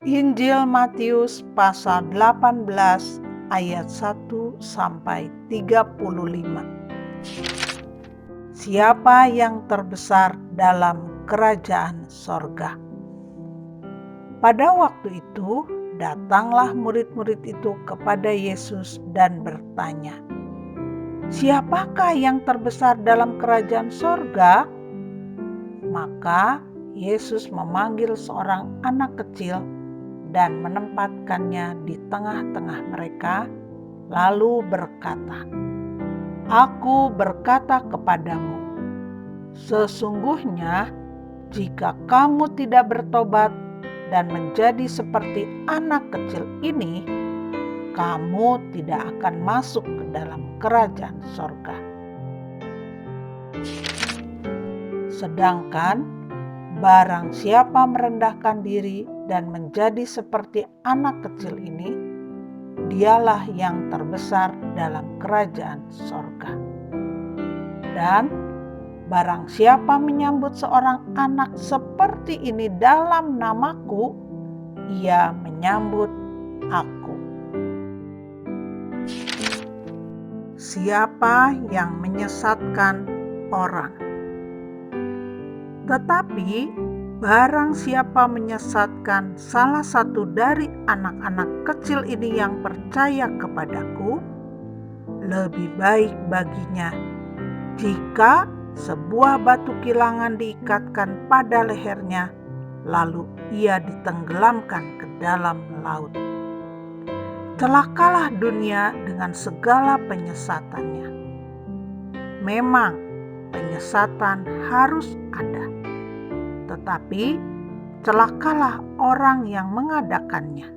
Injil Matius pasal 18 ayat 1 sampai 35. Siapa yang terbesar dalam kerajaan sorga? Pada waktu itu, datanglah murid-murid itu kepada Yesus dan bertanya, "Siapakah yang terbesar dalam kerajaan sorga?" Maka Yesus memanggil seorang anak kecil dan menempatkannya di tengah-tengah mereka, lalu berkata, "Aku berkata kepadamu, sesungguhnya jika kamu tidak bertobat dan menjadi seperti anak kecil ini, kamu tidak akan masuk ke dalam kerajaan sorga. Sedangkan barang siapa merendahkan diri dan menjadi seperti anak kecil ini, dialah yang terbesar dalam kerajaan sorga. Dan barang siapa menyambut seorang anak seperti ini dalam namaku, ia menyambut aku." Siapa yang menyesatkan orang? Tetapi barang siapa menyesatkan salah satu dari anak-anak kecil ini yang percaya kepadaku, lebih baik baginya jika sebuah batu kilangan diikatkan pada lehernya, lalu ia ditenggelamkan ke dalam laut. Celakalah dunia dengan segala penyesatannya. Memang penyesatan harus ada, tetapi celakalah orang yang mengadakannya.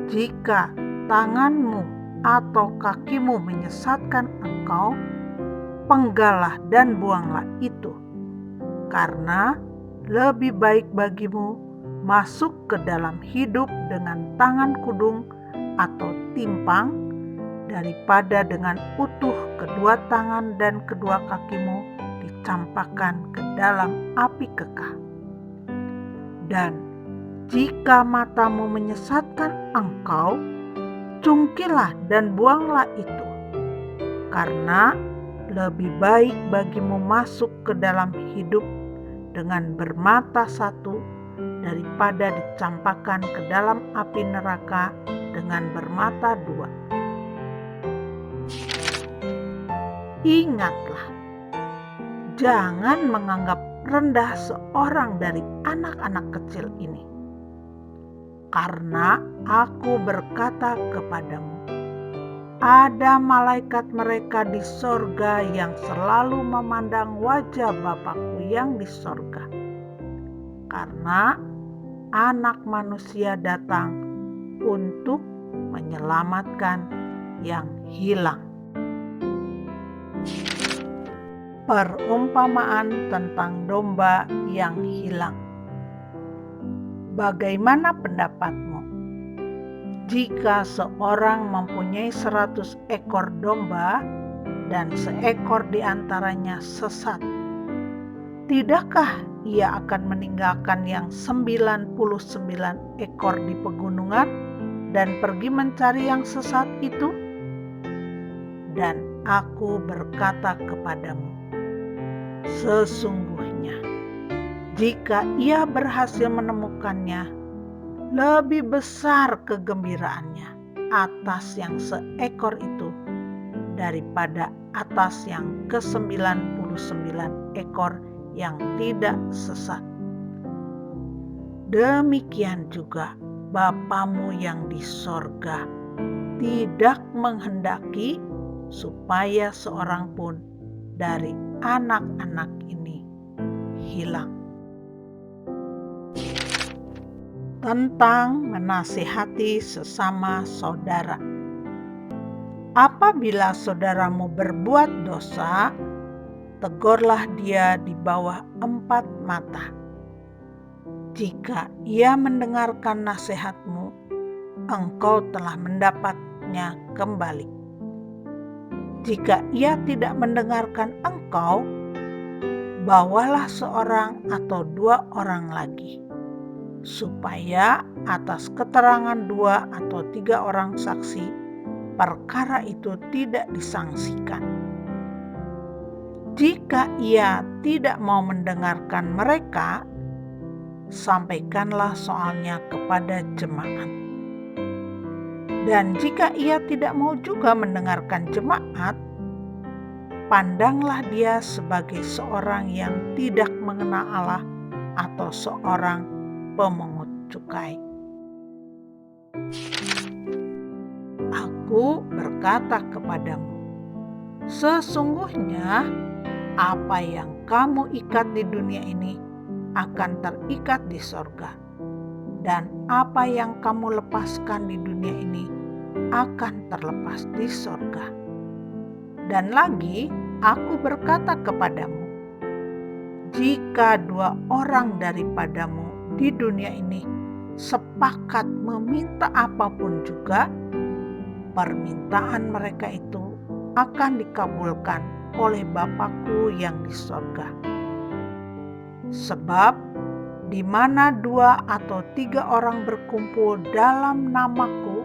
Jika tanganmu atau kakimu menyesatkan engkau, penggalah dan buanglah itu, karena lebih baik bagimu masuk ke dalam hidup dengan tangan kudung atau timpang daripada dengan utuh kedua tangan dan kedua kakimu dicampakkan ke dalam api kekal. Dan jika matamu menyesatkan engkau, cungkilah dan buanglah itu, karena lebih baik bagimu masuk ke dalam hidup dengan bermata satu daripada dicampakkan ke dalam api neraka dengan bermata dua. Ingatlah, jangan menganggap rendah seorang dari anak-anak kecil ini, karena aku berkata kepadamu, ada malaikat mereka di sorga yang selalu memandang wajah Bapa-Ku yang di sorga, karena Anak Manusia datang untuk menyelamatkan yang hilang. Perumpamaan tentang domba yang hilang. Bagaimana pendapatmu? Jika seorang mempunyai 100 ekor domba dan seekor di antaranya sesat, tidakkah ia akan meninggalkan yang 99 ekor di pegunungan dan pergi mencari yang sesat itu? Dan aku berkata kepadamu, sesungguhnya jika ia berhasil menemukannya, lebih besar kegembiraannya atas yang seekor itu daripada atas yang ke-99 ekor yang tidak sesat. Demikian juga Bapamu yang di sorga tidak menghendaki supaya seorang pun dari anak-anak ini hilang. Tentang menasihati sesama saudara. Apabila saudaramu berbuat dosa, tegurlah dia di bawah 4 mata. Jika ia mendengarkan nasihatmu, engkau telah mendapatnya kembali. Jika ia tidak mendengarkan engkau, bawalah seorang atau 2 orang lagi, supaya atas keterangan 2 atau 3 orang saksi perkara itu tidak disangsikan. Jika ia tidak mau mendengarkan mereka, sampaikanlah soalnya kepada jemaat. Dan jika ia tidak mau juga mendengarkan jemaat, pandanglah dia sebagai seorang yang tidak mengenal Allah atau seorang pemungut cukai. Aku berkata kepadamu, sesungguhnya apa yang kamu ikat di dunia ini akan terikat di sorga, dan apa yang kamu lepaskan di dunia ini akan terlepas di sorga. Dan lagi, aku berkata kepadamu, jika 2 orang daripadamu di dunia ini sepakat meminta apapun juga, permintaan mereka itu akan dikabulkan oleh Bapa-Ku yang di sorga. Sebab di mana 2 atau 3 orang berkumpul dalam nama-Ku,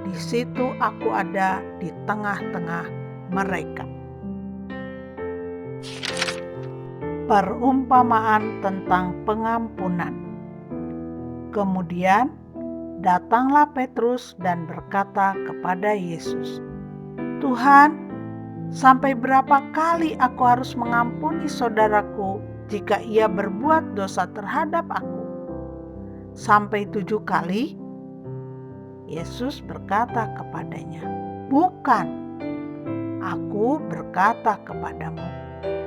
di situ Aku ada di tengah-tengah mereka. Perumpamaan tentang pengampunan. Kemudian datanglah Petrus dan berkata kepada Yesus, Tuhan, sampai berapa kali aku harus mengampuni saudaraku jika ia berbuat dosa terhadap aku? Sampai 7 kali? Yesus berkata kepadanya, bukan. Aku berkata kepadamu,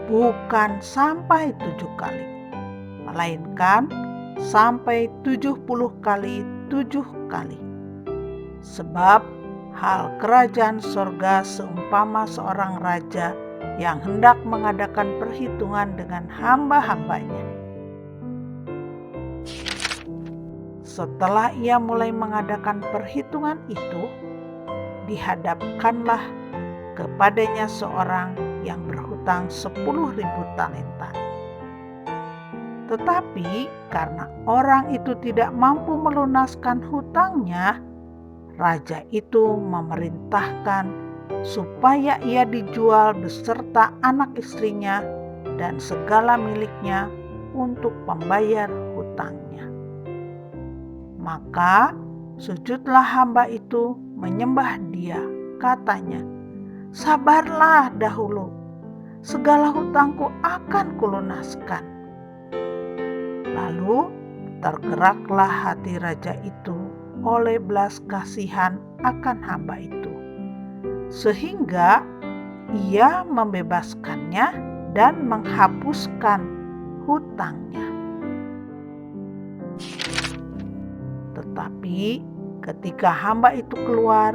bukan sampai 7 kali, melainkan sampai 70 kali 7 kali. Sebab hal kerajaan sorga seumpama seorang raja yang hendak mengadakan perhitungan dengan hamba-hambanya. Setelah ia mulai mengadakan perhitungan itu, dihadapkanlah kepadanya seorang yang berhutang 10.000 talenta. Tetapi karena orang itu tidak mampu melunaskan hutangnya, raja itu memerintahkan supaya ia dijual beserta anak istrinya dan segala miliknya untuk pembayar hutangnya. Maka sujudlah hamba itu menyembah dia, katanya, sabarlah dahulu, segala hutangku akan kulunaskan. Lalu tergeraklah hati raja itu oleh belas kasihan akan hamba itu, sehingga ia membebaskannya dan menghapuskan hutangnya. Tetapi ketika hamba itu keluar,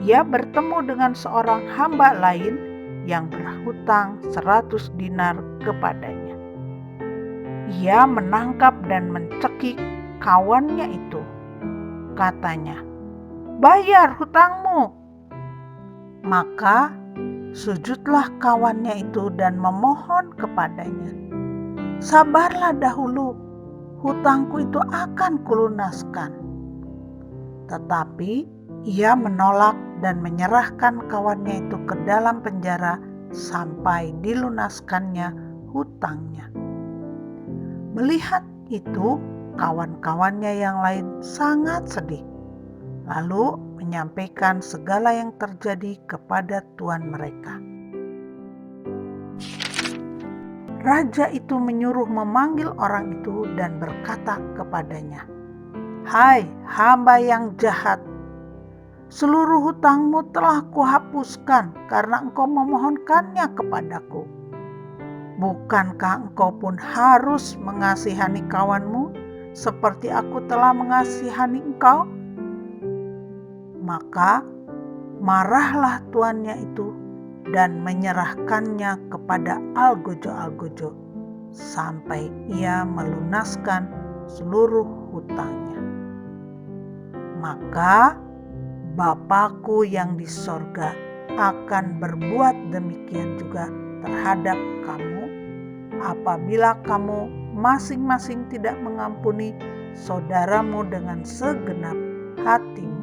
ia bertemu dengan seorang hamba lain yang berhutang 100 dinar kepadanya. Ia menangkap dan mencekik kawannya itu. Katanya, bayar hutangmu. Maka sujudlah kawannya itu dan memohon kepadanya, sabarlah dahulu, hutangku itu akan kulunaskan. Tetapi ia menolak dan menyerahkan kawannya itu ke dalam penjara sampai dilunaskannya hutangnya. Melihat itu, kawan-kawannya yang lain sangat sedih, lalu menyampaikan segala yang terjadi kepada tuan mereka. Raja itu menyuruh memanggil orang itu dan berkata kepadanya, hai hamba yang jahat, seluruh hutangmu telah kuhapuskan karena engkau memohonkannya kepadaku. Bukankah engkau pun harus mengasihani kawanmu seperti aku telah mengasihani engkau? Maka marahlah tuannya itu dan menyerahkannya kepada algojo-algojo sampai ia melunaskan seluruh hutangnya. Maka Bapa-Ku yang di sorga akan berbuat demikian juga terhadap kamu apabila kamu masing-masing tidak mengampuni saudaramu dengan segenap hatimu.